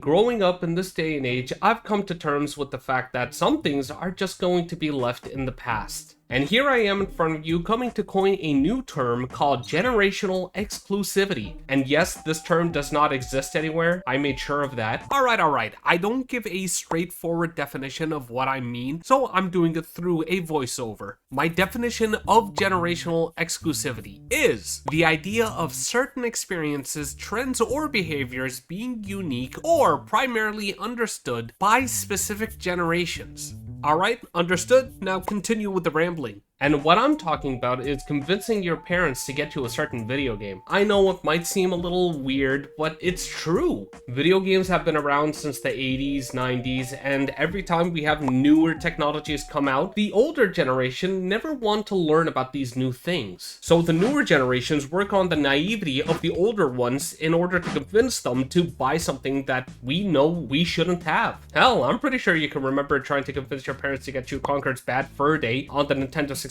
Growing up in this day and age, I've come to terms with the fact that some things are just going to be left in the past. And here I am in front of you coming to coin a new term called generational exclusivity. And yes, this term does not exist anywhere. I made sure of that. Alright. I don't give a straightforward definition of what I mean, so I'm doing it through a voiceover. My definition of generational exclusivity is the idea of certain experiences, trends, or behaviors being unique or primarily understood by specific generations. Alright, understood? Now continue with the rambling. And what I'm talking about is convincing your parents to get you a certain video game. I know it might seem a little weird, but it's true. Video games have been around since the 80s, 90s, and every time we have newer technologies come out, the older generation never want to learn about these new things. So the newer generations work on the naivety of the older ones in order to convince them to buy something that we know we shouldn't have. Hell, I'm pretty sure you can remember trying to convince your parents to get you Conker's Bad Fur Day on the Nintendo 64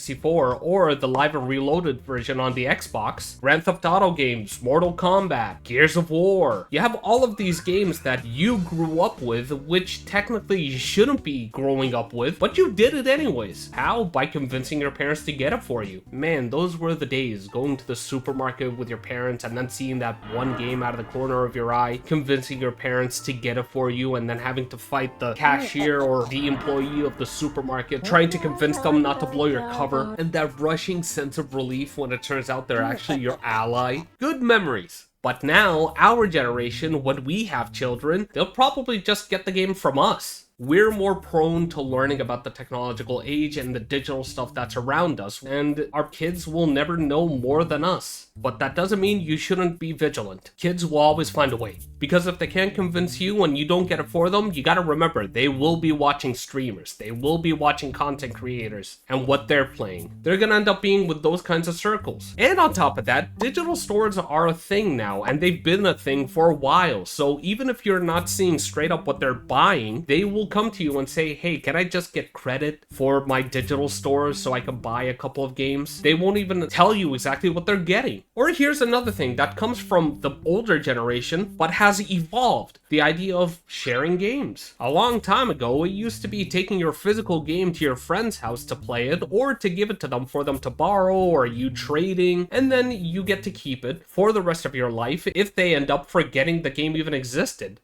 or the Live and Reloaded version on the Xbox, Grand Theft Auto games, Mortal Kombat, Gears of War. You have all of these games that you grew up with, which technically you shouldn't be growing up with, but you did it anyways. How? By convincing your parents to get it for you. Man, those were the days, going to the supermarket with your parents and then seeing that one game out of the corner of your eye, convincing your parents to get it for you, and then having to fight the cashier or the employee of the supermarket, trying to convince them not to blow your cover, and that rushing sense of relief when it turns out they're actually your ally. Good memories. But now, our generation, when we have children, they'll probably just get the game from us. We're more prone to learning about the technological age and the digital stuff that's around us, and our kids will never know more than us. But that doesn't mean you shouldn't be vigilant. Kids will always find a way. Because if they can't convince you and you don't get it for them, you gotta remember, they will be watching streamers. They will be watching content creators and what they're playing. They're gonna end up being with those kinds of circles. And on top of that, digital stores are a thing now, and they've been a thing for a while. So even if you're not seeing straight up what they're buying, they will come to you and say, hey, can I just get credit for my digital stores so I can buy a couple of games? They won't even tell you exactly what they're getting. Or here's another thing that comes from the older generation, but has evolved. The idea of sharing games. A long time ago, it used to be taking your physical game to your friend's house to play it, or to give it to them for them to borrow, or you trading, and then you get to keep it for the rest of your life if they end up forgetting the game even existed.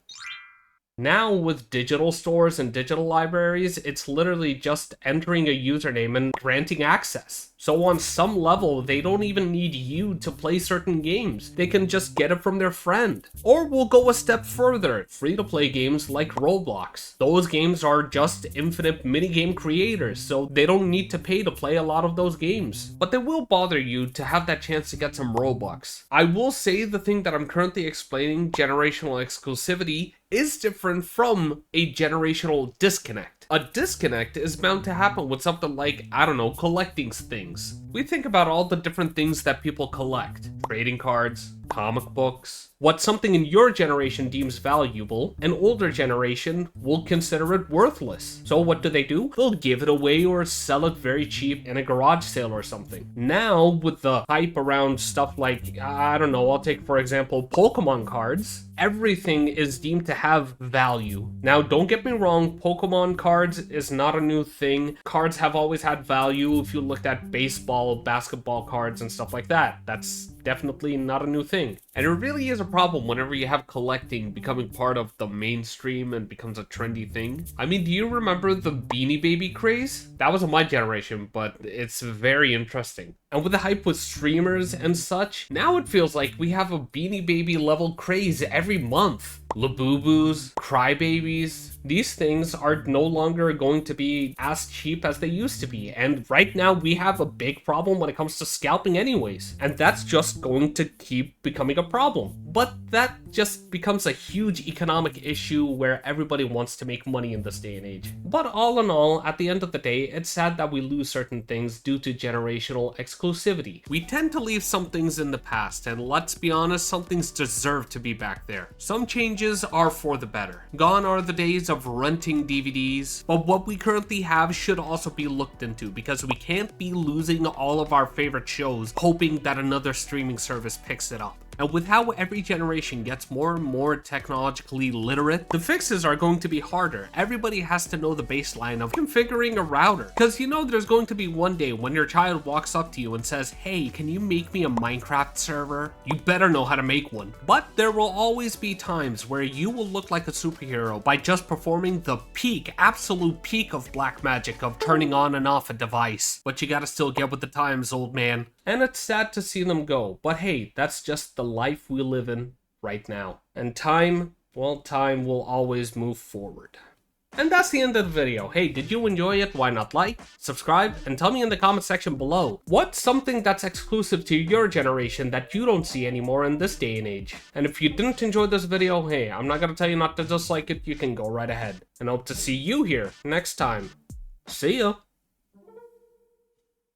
Now, with digital stores and digital libraries, it's literally just entering a username and granting access. So on some level, they don't even need you to play certain games. They can just get it from their friend. Or we'll go a step further, free-to-play games like Roblox. Those games are just infinite minigame creators, so they don't need to pay to play a lot of those games. But they will bother you to have that chance to get some Robux. I will say the thing that I'm currently explaining, generational exclusivity, is different from a generational disconnect. A disconnect is bound to happen with something like, I don't know, collecting things. We think about all the different things that people collect. Trading cards, comic books. What something in your generation deems valuable, an older generation will consider it worthless. So what do? They'll give it away or sell it very cheap in a garage sale or something. Now, with the hype around stuff like, I don't know, I'll take for example, Pokemon cards, everything is deemed to have value. Now, don't get me wrong, Pokemon cards is not a new thing. Cards have always had value. If you looked at baseball, basketball cards and stuff like that, that's definitely not a new thing. And it really is a problem whenever you have collecting becoming part of the mainstream and becomes a trendy thing. I mean, do you remember the Beanie Baby craze? That was in my generation, but it's very interesting. And with the hype with streamers and such, now it feels like we have a Beanie Baby level craze every month. Labubu's, Crybabies, these things are no longer going to be as cheap as they used to be. And right now we have a big problem when it comes to scalping anyways. And that's just going to keep becoming a problem. But that just becomes a huge economic issue where everybody wants to make money in this day and age. But all in all, at the end of the day, it's sad that we lose certain things due to generational exclusivity. We tend to leave some things in the past, and let's be honest, some things deserve to be back there. Some changes are for the better. Gone are the days of renting DVDs, but what we currently have should also be looked into, because we can't be losing all of our favorite shows hoping that another streaming service picks it up. And with how every generation gets more and more technologically literate, the fixes are going to be harder. Everybody has to know the baseline of configuring a router. Because you know there's going to be one day when your child walks up to you and says, hey, can you make me a Minecraft server? You better know how to make one. But there will always be times where you will look like a superhero by just performing the peak, absolute peak of black magic of turning on and off a device. But you gotta still get with the times, old man. And it's sad to see them go, but hey, that's just the life we live in right now. And time, well, time will always move forward. And that's the end of the video. Hey, did you enjoy it? Why not like, subscribe, and tell me in the comment section below, what's something that's exclusive to your generation that you don't see anymore in this day and age? And if you didn't enjoy this video, hey, I'm not gonna tell you not to dislike it, you can go right ahead. And I hope to see you here next time. See ya!